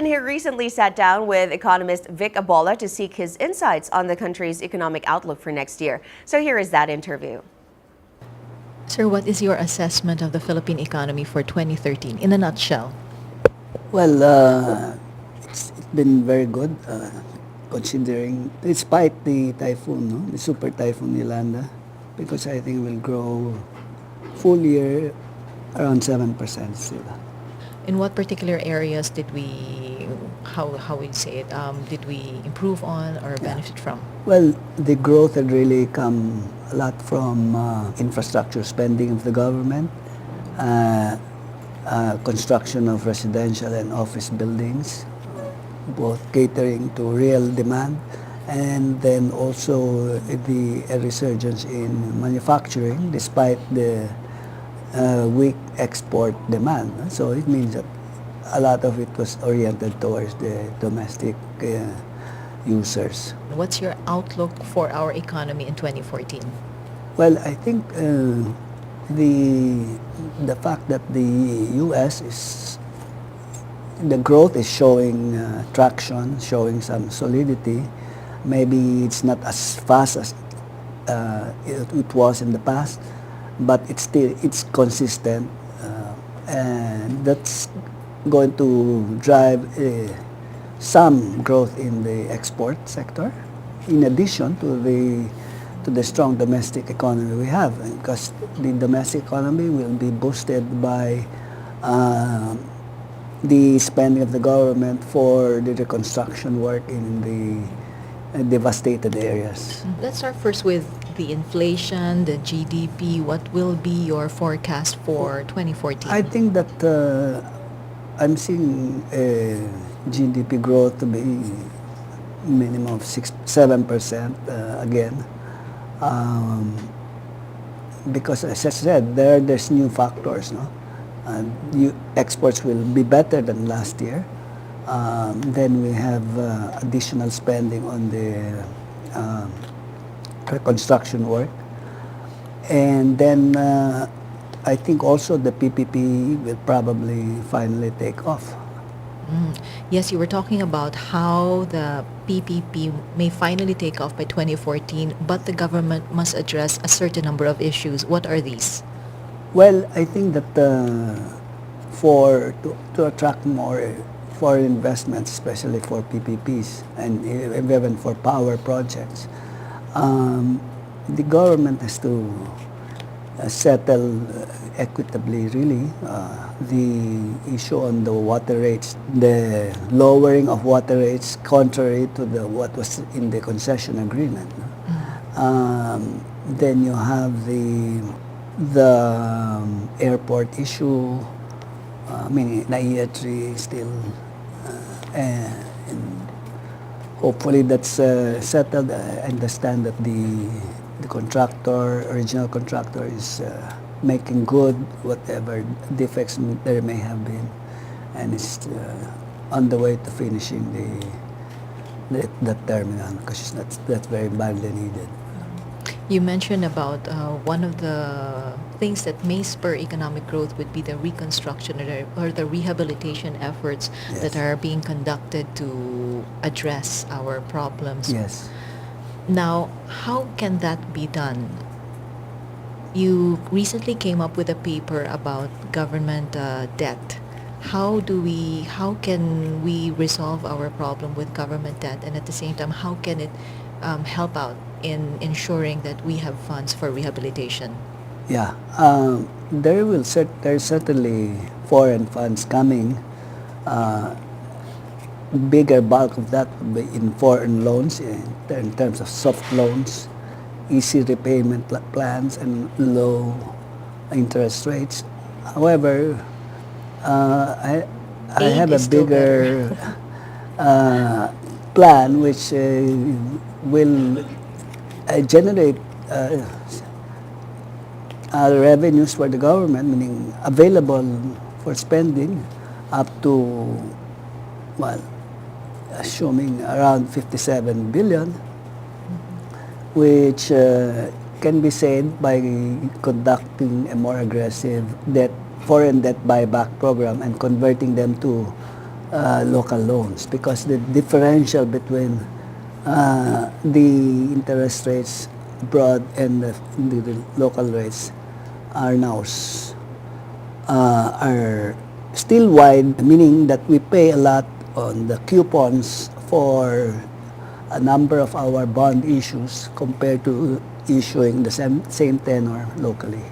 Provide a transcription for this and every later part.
Amelyn here recently sat down with economist Vic Abola to seek his insights on the country's economic outlook for next year. So here is that interview. Sir, what is your assessment of the Philippine economy for 2013 in a nutshell? Well, it's been very good considering, despite the typhoon, no? The super typhoon Yolanda, because I think it will grow full year around 7% still. In what particular areas did we, how would you say it, did we improve on or benefit from? Well, the growth had really come a lot from infrastructure spending of the government, construction of residential and office buildings, both catering to real demand, and then also the resurgence in manufacturing despite the weak export demand. So it means that a lot of it was oriented towards the domestic users. What's your outlook for our economy in 2014? Well, I think the fact that the U.S. the growth is showing traction, showing some solidity. Maybe it's not as fast as it was in the past, but it's consistent, and that's going to drive some growth in the export sector, in addition to the strong domestic economy we have, because the domestic economy will be boosted by the spending of the government for the reconstruction work in the devastated areas. Let's start first with the inflation, the GDP. What will be your forecast for 2014? I think that I'm seeing GDP growth to be minimum of 7% again. Because as I said, there's new factors, no? Exports will be better than last year. Then we have additional spending on the reconstruction work. And then I think also the PPP will probably finally take off. Yes, you were talking about how the PPP may finally take off by 2014, but the government must address a certain number of issues. What are these? Well, I think that to attract more foreign investments, especially for PPPs and even for power projects, the government has to settle equitably, really, the issue on the water rates, the lowering of water rates contrary to what was in the concession agreement. Then you have the airport issue, meaning NAIA 3 still, and hopefully that's settled. I understand that the original contractor is making good whatever defects there may have been, and is on the way to finishing the terminal, because that's very badly needed. You mentioned about one of the things that may spur economic growth would be the reconstruction or the rehabilitation efforts that are being conducted to address our problems. Yes. Now, how can that be done? You recently came up with a paper about government debt. How can we resolve our problem with government debt, and at the same time, how can it help out in ensuring that we have funds for rehabilitation? Yeah, there's certainly foreign funds coming. Bigger bulk of that would be in foreign loans, in terms of soft loans, easy repayment plans, and low interest rates. However, I have a bigger plan which will generate revenues for the government, meaning available for spending up to, well, assuming around 57 billion, which can be saved by conducting a more aggressive foreign debt buyback program and converting them to local loans because the differential between the interest rates abroad and the local rates are now are still wide, meaning that we pay a lot on the coupons for a number of our bond issues compared to issuing the same tenor locally.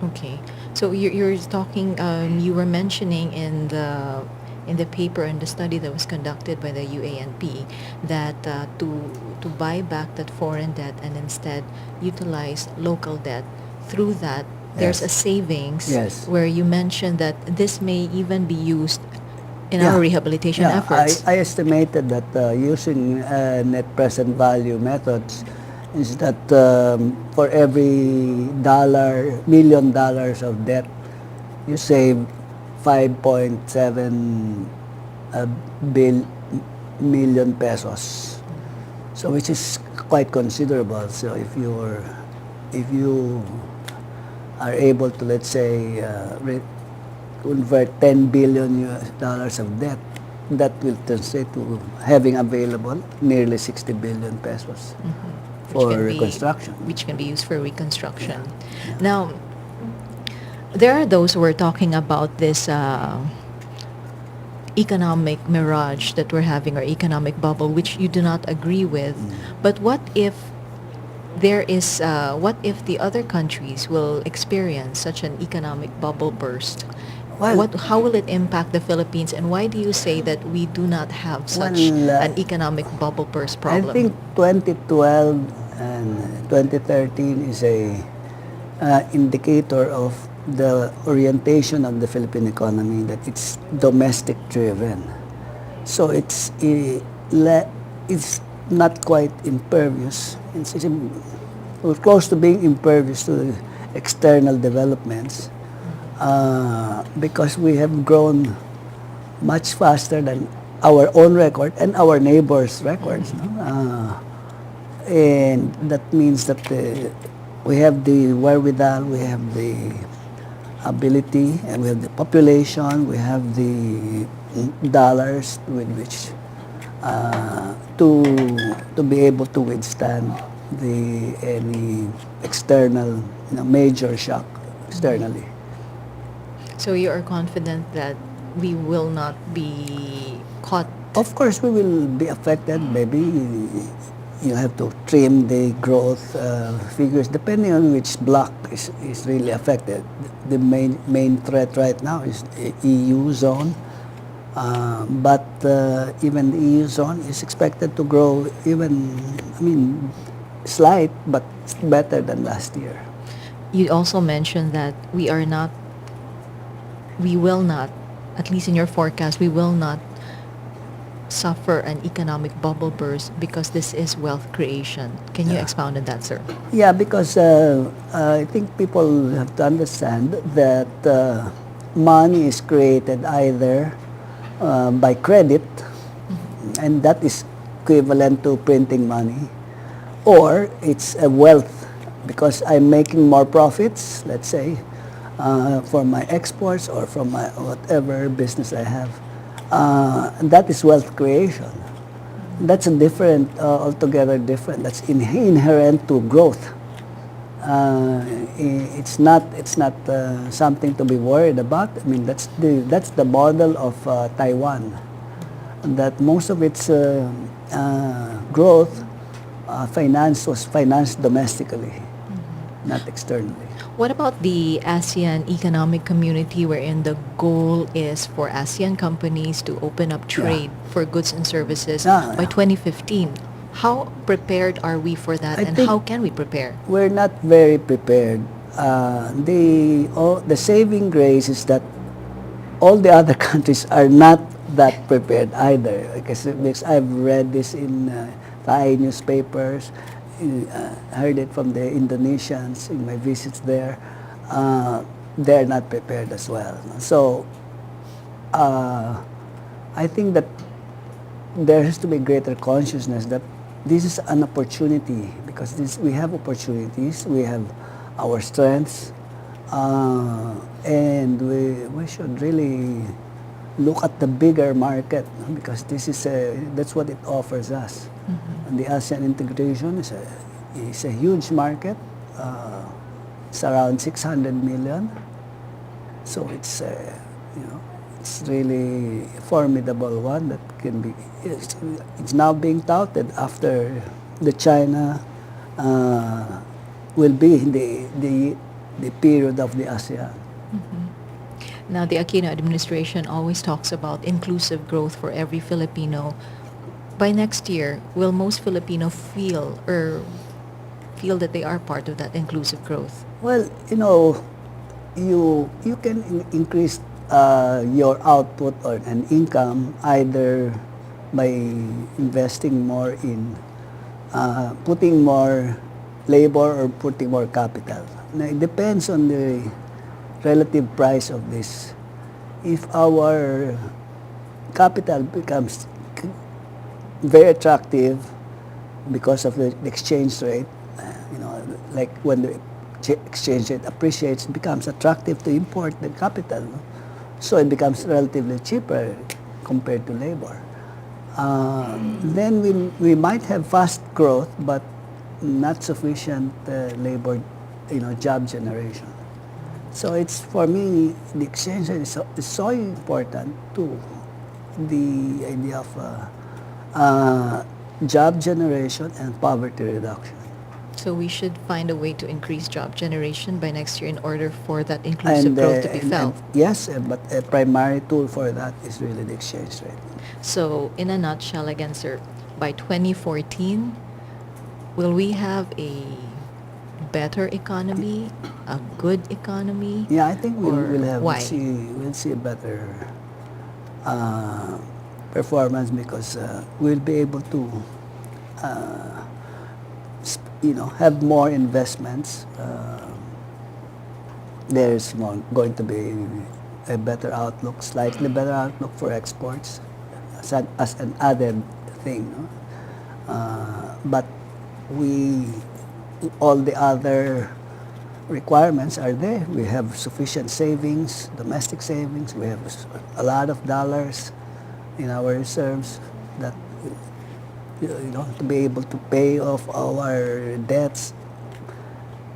Okay. So you're talking, you were mentioning in the paper and the study that was conducted by the UANP that to buy back that foreign debt and instead utilize local debt, through that there's a Yes. savings Yes. where you mentioned that this may even be used in our rehabilitation Yeah, efforts. I estimated that using net present value methods is that for every $1 million of debt, you save 5.7 uh, bill, million pesos. So which is quite considerable. So if you are able to, let's say, convert 10 billion US dollars of debt, that will translate to having available nearly 60 billion pesos for reconstruction. Which can be used for reconstruction. Yeah. Now, there are those who are talking about this economic mirage that we're having, or economic bubble, which you do not agree with. But what if what if the other countries will experience such an economic bubble burst? Well- How will it impact the Philippines, and why do you say that we do not have such Well, an economic bubble burst problem? I think 2012 and 2013 is a indicator of the orientation of the Philippine economy, that it's domestic driven. So it's not quite impervious. We're close to being impervious to external developments because we have grown much faster than our own record and our neighbors' records. No? And that means that we have the wherewithal, we have the ability, and we have the population, we have the dollars with which to be able to withstand any external major shock externally. So you are confident that we will not be caught? Of course, we will be affected. Maybe you have to trim the growth figures depending on which block is really affected. The main threat right now is the EU zone, but even the EU zone is expected to grow slight, but better than last year. You also mentioned that we will not, at least in your forecast, we will not suffer an economic bubble burst because this is wealth creation. Can you expound on that, sir? Yeah, because I think people have to understand that money is created either by credit, and that is equivalent to printing money, or it's a wealth because I'm making more profits, let's say, for my exports or from my whatever business I have. That is wealth creation. That's a different, altogether different. That's inherent to growth. It's not something to be worried about. I mean, that's the model of Taiwan. That most of its growth was financed domestically, not externally. What about the ASEAN economic community, wherein the goal is for ASEAN companies to open up trade for goods and services by 2015? How prepared are we for that, and how can we prepare? We're not very prepared. The saving grace is that all the other countries are not that prepared either. Because I've read this in Thai newspapers, heard it from the Indonesians in my visits there. They're not prepared as well. So I think that there has to be greater consciousness that this is an opportunity, because we have opportunities, we have our strengths, and we should really look at the bigger market, no? Because that's what it offers us. And the ASEAN integration is a huge market. It's around 600 million. So you know, it's really a formidable one that can be. It's now being touted after the China will be in the period of the ASEAN. Now, the Aquino administration always talks about inclusive growth for every Filipino. By next year, will most Filipino feel that they are part of that inclusive growth? Well, you can increase your output or an income either by investing more in putting more labor or putting more capital. Now, it depends on the relative price of this. If our capital becomes very attractive because of the exchange rate, like when the exchange rate appreciates, it becomes attractive to import the capital. No? So it becomes relatively cheaper compared to labor. Then we might have fast growth, but not sufficient labor, job generation. So it's, for me, the exchange rate is so important to the idea of job generation and poverty reduction. So we should find a way to increase job generation by next year in order for that inclusive growth to be felt. Yes, but a primary tool for that is really the exchange rate. So in a nutshell, again, sir, by 2014, will we have a better economy, a good economy? Yeah, I think Or why? we'll see a better performance because we'll be able to have more investments. There's going to be a better outlook, slightly better outlook for exports as an added thing. No? But all the other requirements are there. We have sufficient savings, domestic savings. We have a lot of dollars in our reserves that to be able to pay off our debts,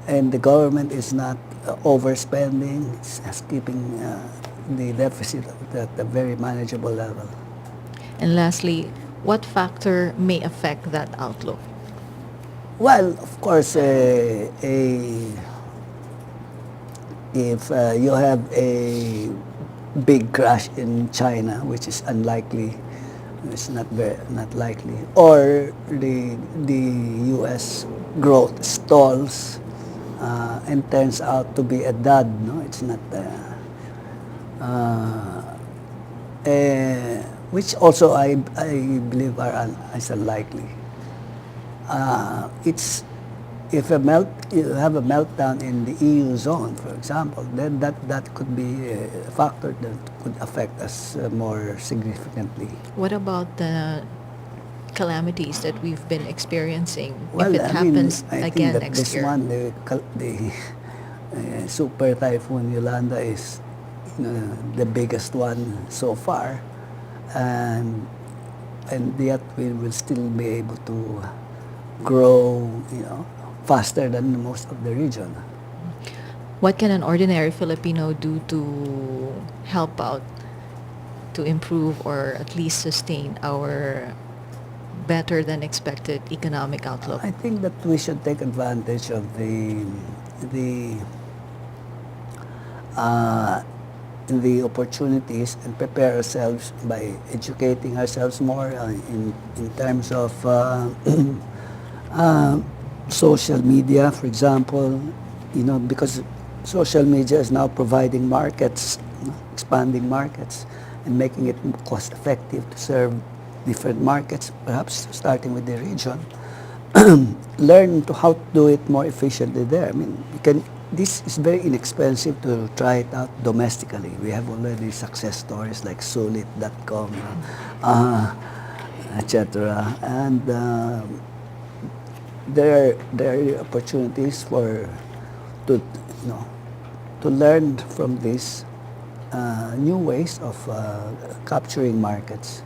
and the government is not overspending. It's keeping the deficit at a very manageable level. And lastly, what factor may affect that outlook? Well, of course, if you have a big crash in China, which is unlikely, it's not likely, or the U.S. growth stalls and turns out to be a dud. No, it's not. Which also I believe is unlikely. It's if you have a meltdown in the EU zone, for example, then that could be a factor that could affect us more significantly. What about the calamities that we've been experiencing Well, if it happens I think again that next this year? one, the super typhoon Yolanda is the biggest one so far, and yet we will still be able to grow, faster than most of the region. What can an ordinary Filipino do to help out to improve or at least sustain our better than expected economic outlook? I think that we should take advantage of the opportunities and prepare ourselves by educating ourselves more in terms of social media, for example, because social media is now providing markets, expanding markets, and making it cost effective to serve different markets, perhaps starting with the region. Learn how to do it more efficiently there. I mean, this is very inexpensive to try it out domestically. We have already success stories like sulit.com, etc. And there are opportunities to learn from this new ways of capturing markets.